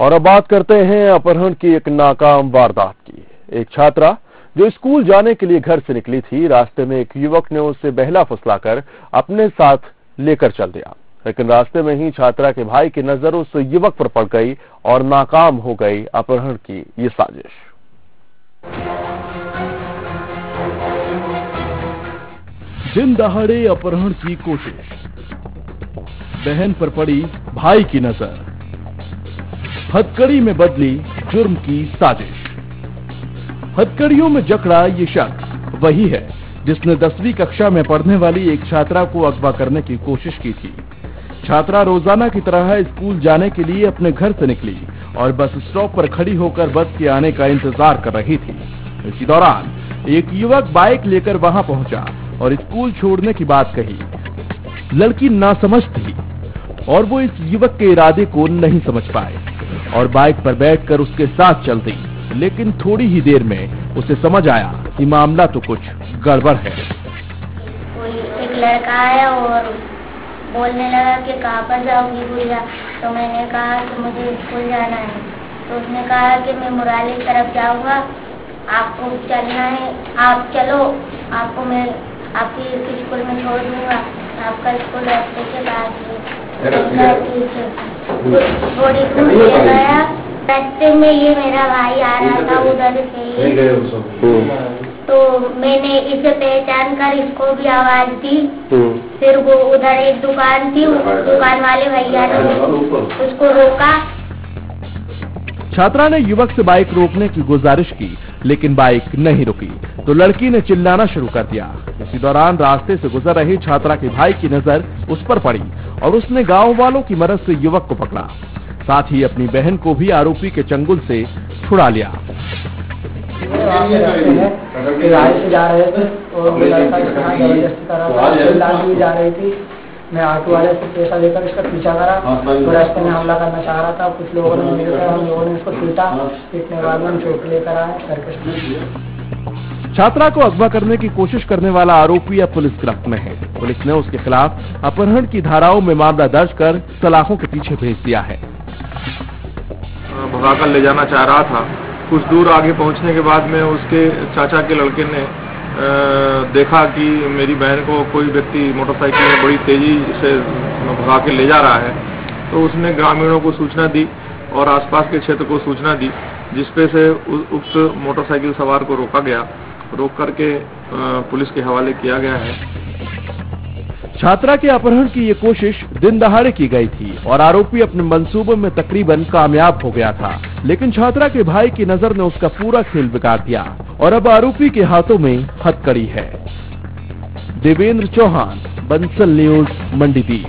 और अब बात करते हैं अपहरण की एक नाकाम वारदात की। एक छात्रा जो स्कूल जाने के लिए घर से निकली थी, रास्ते में एक युवक ने उसे बहला फुसलाकर अपने साथ लेकर चल दिया, लेकिन रास्ते में ही छात्रा के भाई की नजर उस युवक पर पड़ गई और नाकाम हो गई अपहरण की ये साजिश। दिन दहाड़े अपहरण की कोशिश, बहन पर पड़ी भाई की नजर, हथकड़ी में बदली जुर्म की साजिश। हथकड़ियों में जकड़ा ये शख्स वही है जिसने 10वीं कक्षा में पढ़ने वाली एक छात्रा को अगवा करने की कोशिश की थी। छात्रा रोजाना की तरह स्कूल जाने के लिए अपने घर से निकली और बस स्टॉप पर खड़ी होकर बस के आने का इंतजार कर रही थी। इसी दौरान एक युवक बाइक लेकर वहां पहुंचा और स्कूल छोड़ने की बात कही। लड़की नासमझ थी और वो इस युवक के इरादे को नहीं समझ पाए और बाइक पर बैठकर उसके साथ चल दी, लेकिन थोड़ी ही देर में उसे समझ आया कि मामला तो कुछ गड़बड़ है। कोई एक लड़का आया और बोलने लगा कि कहाँ पर जाओगी गुड़िया, तो मैंने कहा कि मुझे स्कूल जाना है। तो उसने कहा कि मैं मुराली तरफ जाऊंगा, आपको चलना है, आप चलो, आपको मैं आपकी स्कूल में छोड़ दूंगा, आपका स्कूल रास्ते के पास है। ठीक है। थोड़ी दूर चला गया, रास्ते में ये मेरा भाई आ रहा था उधर से ही, तो मैंने इसे पहचान कर इसको भी आवाज दी। फिर वो उधर एक दुकान थी, दुकान वाले भैया ने उसको रोका। छात्रा ने युवक से बाइक रोकने की गुजारिश की, लेकिन बाइक नहीं रुकी तो लड़की ने चिल्लाना शुरू कर दिया। इसी दौरान रास्ते से गुजर रही छात्रा के भाई की नजर उस पर पड़ी और उसने गांव वालों की मदद से युवक को पकड़ा, साथ ही अपनी बहन को भी आरोपी के चंगुल से छुड़ा लिया। जा रहे थे और जबरदस्ती जा रही थी। मैं ऑटो वाले से पैसा लेकर इसका पीछा करा तो रास्ते में हमला करना चाह रहा था। कुछ लोगों ने मिलकर हम लोगों ने इसको पीटा, पीटने के बाद हम चोट लेकर आए करके। छात्रा को अगवा करने की कोशिश करने वाला आरोपी अब पुलिस गिरफ्त में है। पुलिस ने उसके खिलाफ अपहरण की धाराओं में मामला दर्ज कर सलाखों के पीछे भेज दिया है। भगाकर ले जाना चाह रहा था। कुछ दूर आगे पहुंचने के बाद में उसके चाचा के लड़के ने देखा कि मेरी बहन को कोई व्यक्ति मोटरसाइकिल में बड़ी तेजी से भगा के ले जा रहा है, तो उसने ग्रामीणों को सूचना दी और आसपास के क्षेत्र को सूचना दी, जिसपे से उक्त मोटरसाइकिल सवार को रोका गया। रोक करके पुलिस के हवाले किया गया है। छात्रा के अपहरण की ये कोशिश दिन दहाड़े की गई थी और आरोपी अपने मंसूबों में तकरीबन कामयाब हो गया था, लेकिन छात्रा के भाई की नजर ने उसका पूरा खेल बिगाड़ दिया और अब आरोपी के हाथों में हथकड़ी है। देवेंद्र चौहान, बंसल न्यूज, मंडीदीप।